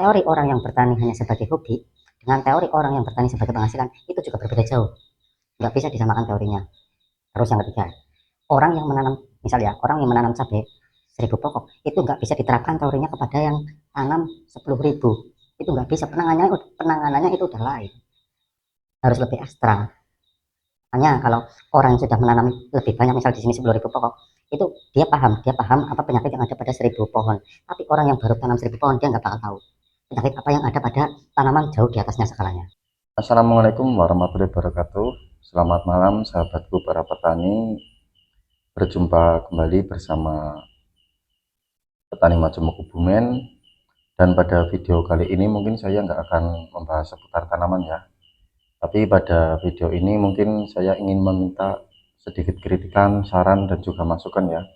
teori orang yang bertani hanya sebagai hobi dengan teori orang yang bertani sebagai penghasilan itu juga berbeda jauh, nggak bisa disamakan teorinya. Terus yang ketiga, orang yang menanam, misalnya orang yang menanam cabai 1.000 pokok itu nggak bisa diterapkan teorinya kepada yang tanam 10.000. Itu nggak bisa, penanganannya itu udah lain, harus lebih ekstra. Hanya kalau orang yang sudah menanam lebih banyak, misal di sini 10.000 pokok, itu dia paham apa penyakit yang ada pada 1.000 pohon. Tapi orang yang baru tanam 1.000 pohon, dia nggak bakal tahu penyakit apa yang ada pada tanaman jauh di atasnya skalanya. Assalamualaikum warahmatullahi wabarakatuh. Selamat malam sahabatku para petani. Berjumpa kembali bersama Petani Majemuk Kebumen. Dan pada video kali ini mungkin saya nggak akan membahas seputar tanaman ya. Tapi pada video ini mungkin saya ingin meminta sedikit kritikan, saran, dan juga masukan ya.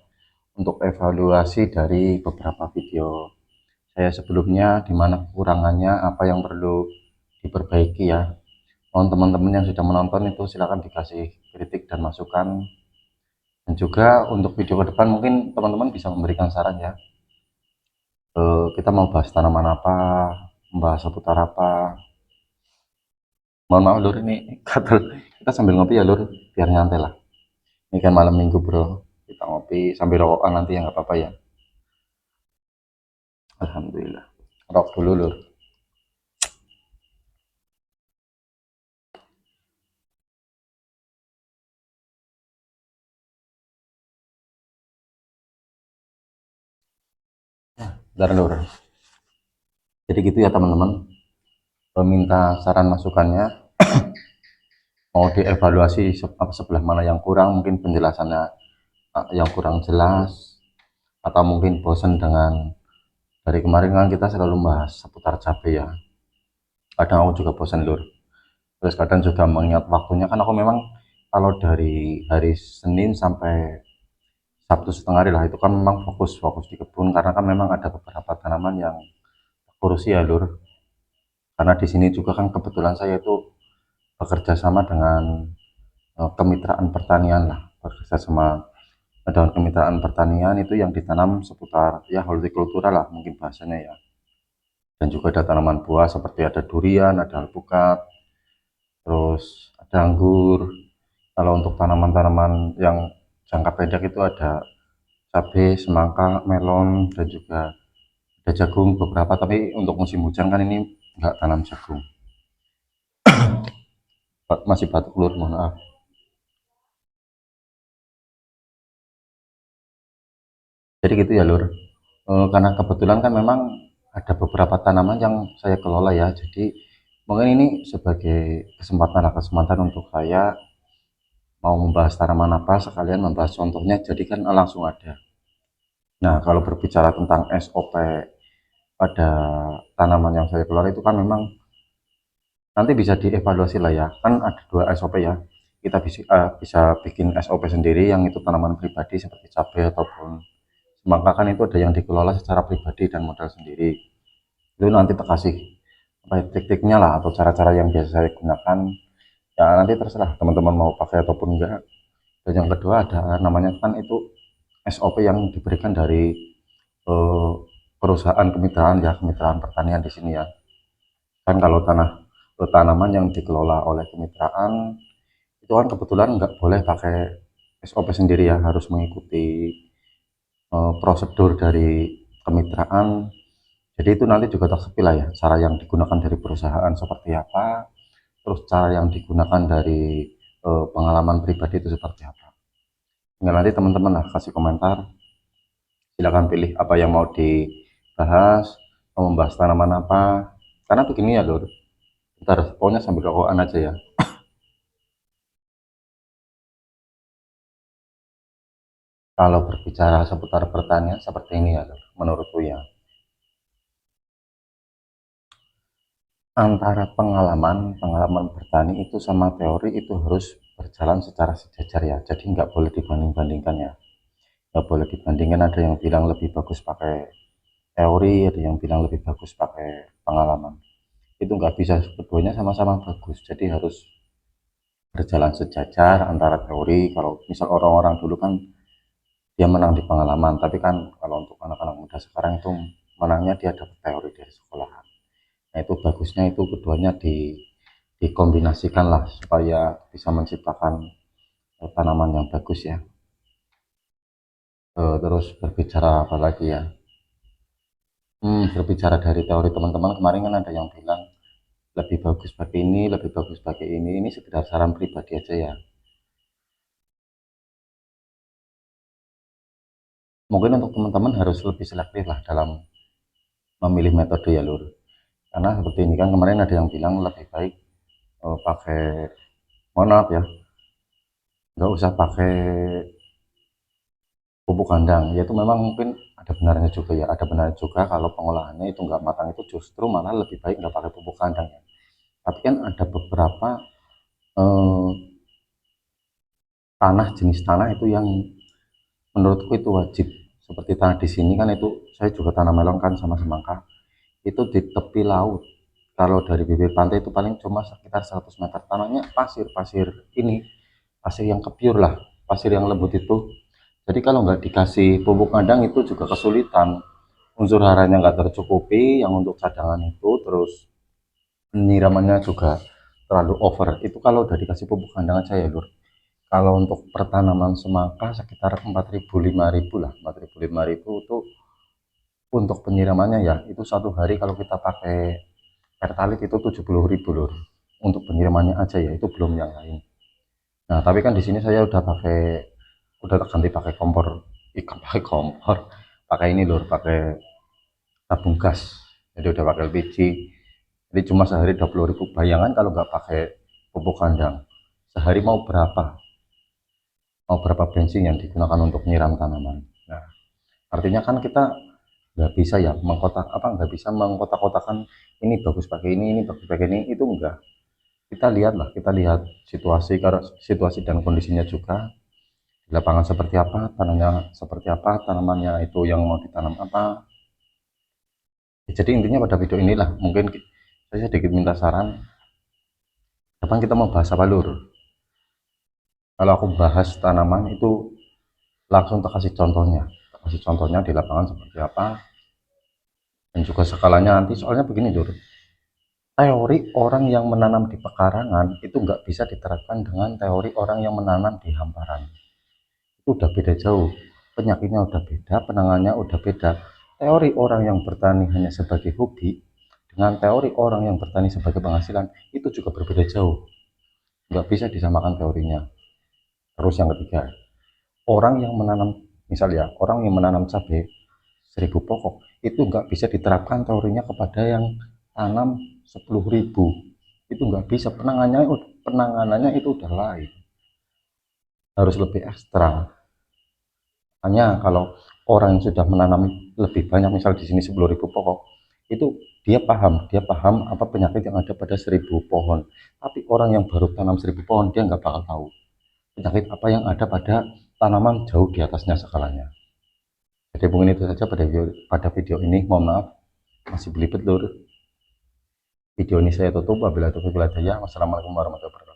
Untuk evaluasi dari beberapa video saya sebelumnya, di mana kekurangannya, apa yang perlu diperbaiki ya. Mohon teman-teman yang sudah menonton itu silakan dikasih kritik dan masukan. Dan juga untuk video ke depan mungkin teman-teman bisa memberikan saran ya. Kita mau bahas tanaman apa, membahas seputar apa. Mohon maaf lur, ini gatel. Kita sambil ngopi ya lur, biar nyantai lah. Ini kan malam minggu bro, kita ngopi sambil rokokan nanti ya nggak apa-apa ya. Alhamdulillah. Rok dulu lur. Bentar lur. Jadi gitu ya teman-teman. Minta saran masukannya, mau dievaluasi sebelah mana yang kurang, mungkin penjelasannya yang kurang jelas, atau mungkin bosan dengan dari kemarin kan kita selalu bahas seputar cabai ya. Kadang aku juga bosan lur, terus kadang juga mengingat waktunya kan aku memang kalau dari hari Senin sampai Sabtu setengah hari lah itu kan memang fokus di kebun, karena kan memang ada beberapa tanaman yang kursi ya lur. Karena di sini juga kan kebetulan saya itu bekerja sama dengan kemitraan pertanian lah, bekerja sama dengan kemitraan pertanian itu yang ditanam seputar ya hortikultura lah mungkin bahasanya ya. Dan juga ada tanaman buah seperti ada durian, ada alpukat, terus ada anggur. Kalau untuk tanaman-tanaman yang jangka pendek itu ada cabai, semangka, melon, dan juga ada jagung beberapa. Tapi untuk musim hujan kan ini nggak tanam jagung. Masih batuk lur, mohon maaf. Jadi gitu ya lur. Karena kebetulan kan memang ada beberapa tanaman yang saya kelola ya. Jadi mungkin ini sebagai kesempatan untuk saya mau membahas tanaman apa sekalian membahas contohnya, jadi kan langsung ada. Nah kalau berbicara tentang SOP pada tanaman yang saya kelola itu kan memang nanti bisa dievaluasi lah ya, kan ada dua SOP ya. Kita bisa bikin SOP sendiri yang itu tanaman pribadi seperti cabai ataupun semangka, kan itu ada yang dikelola secara pribadi dan modal sendiri. Itu nanti terkasih apa ya, trik-triknya lah atau cara-cara yang biasa saya gunakan ya, nanti terserah teman-teman mau pakai ataupun enggak. Dan yang kedua ada namanya kan itu SOP yang diberikan dari eh, perusahaan kemitraan ya, kemitraan pertanian di sini ya. Kan kalau tanaman yang dikelola oleh kemitraan itu kan kebetulan nggak boleh pakai SOP sendiri ya, harus mengikuti prosedur dari kemitraan. Jadi itu nanti juga tersepilah ya cara yang digunakan dari perusahaan seperti apa, terus cara yang digunakan dari pengalaman pribadi itu seperti apa. Tinggal nanti teman-teman lah kasih komentar, silakan pilih apa yang mau dibahas, mau membahas tanaman apa. Karena begini ya lur, ntar pokoknya sambil rokokan aja ya. Kalau berbicara seputar pertanian seperti ini ya lur, menurutku ya, antara pengalaman bertani itu sama teori itu harus berjalan secara sejajar ya. Jadi nggak boleh dibanding-bandingkan ya, nggak boleh dibandingkan. Ada yang bilang lebih bagus pakai teori, ada yang bilang lebih bagus pakai pengalaman. Itu nggak bisa, keduanya sama-sama bagus, jadi harus berjalan sejajar. Antara teori, kalau misal orang-orang dulu kan dia menang di pengalaman, tapi kan kalau untuk anak-anak muda sekarang itu menangnya dia dapat teori dari sekolah. Nah itu bagusnya itu keduanya dikombinasikan lah supaya bisa menciptakan tanaman yang bagus ya. Terus berbicara apa lagi ya? Berbicara dari teori teman-teman kemarin kan ada yang bilang lebih bagus pakai ini, lebih bagus pakai ini. Ini sekedar saran pribadi aja ya. Mungkin untuk teman-teman harus lebih selektif lah dalam memilih metode ya lur. Karena seperti ini kan kemarin ada yang bilang lebih baik pakai, mohon maaf ya, nggak usah pakai pupuk kandang. Ya itu memang mungkin ada benarnya juga ya. Ada benarnya juga kalau pengolahannya itu nggak matang itu justru malah lebih baik nggak pakai pupuk kandang ya. Tapi kan ada beberapa eh, tanah, jenis tanah itu yang menurutku itu wajib. Seperti tanah di sini kan itu saya juga tanam melon kan sama semangka. Itu di tepi laut. Kalau dari bibir pantai itu paling cuma sekitar 100 meter. Tanahnya pasir ini, pasir yang kepiur lah, pasir yang lembut itu. Jadi kalau nggak dikasih pupuk kandang itu juga kesulitan. Unsur haranya nggak tercukupi, yang untuk cadangan itu, terus penyiramannya juga terlalu over. Itu kalau udah dikasih pupuk kandang aja ya lur. Kalau untuk pertanaman semangka sekitar 4.000 5.000 lah, 4.000 5.000 itu untuk penyiramannya ya. Itu satu hari kalau kita pakai pertalite itu 70.000 lur. Untuk penyiramannya aja ya, itu belum yang lain. Nah, tapi kan di sini saya udah ganti pakai kompor, ikan pakai kompor, pakai ini lur, pakai tabung gas. Jadi udah pakai LPG. Jadi cuma sehari 20.000. Bayangan kalau nggak pakai pupuk kandang, sehari mau berapa bensin yang digunakan untuk nyiram tanaman. Nah, artinya kan kita nggak bisa ya nggak bisa mengkotak-kotakan ini bagus pakai ini bagus pakai ini, itu enggak. Kita lihat situasi dan kondisinya juga di lapangan seperti apa, tanahnya seperti apa, tanamannya itu yang mau ditanam apa. Ya, jadi intinya pada video inilah mungkin saya sedikit minta saran. Depan kita mau bahas apa lur? Kalau aku bahas tanaman itu langsung tak kasih contohnya, di lapangan seperti apa, dan juga skalanya nanti. Soalnya begini lur, teori orang yang menanam di pekarangan itu nggak bisa diterapkan dengan teori orang yang menanam di hamparan. Itu udah beda jauh, penyakitnya udah beda, penanganannya udah beda. Teori orang yang bertani hanya sebagai hobi dengan teori orang yang bertani sebagai penghasilan itu juga berbeda jauh, nggak bisa disamakan teorinya. Terus yang ketiga, orang yang menanam, misalnya orang yang menanam cabai 1.000 pokok itu nggak bisa diterapkan teorinya kepada yang tanam 10.000. Itu nggak bisa, penanganannya itu udah lain, harus lebih ekstra. Hanya kalau orang yang sudah menanam lebih banyak, misal di sini 10.000 pokok, itu dia paham apa penyakit yang ada pada 1.000 pohon. Tapi orang yang baru tanam 1.000 pohon, dia nggak bakal tahu penyakit apa yang ada pada tanaman jauh di atasnya skalanya. Jadi mungkin itu saja pada video ini. Mohon maaf masih belibet lur. Video ini saya tutup. Wabillahi taufiq wal hidayah. Wassalamualaikum warahmatullahi wabarakatuh.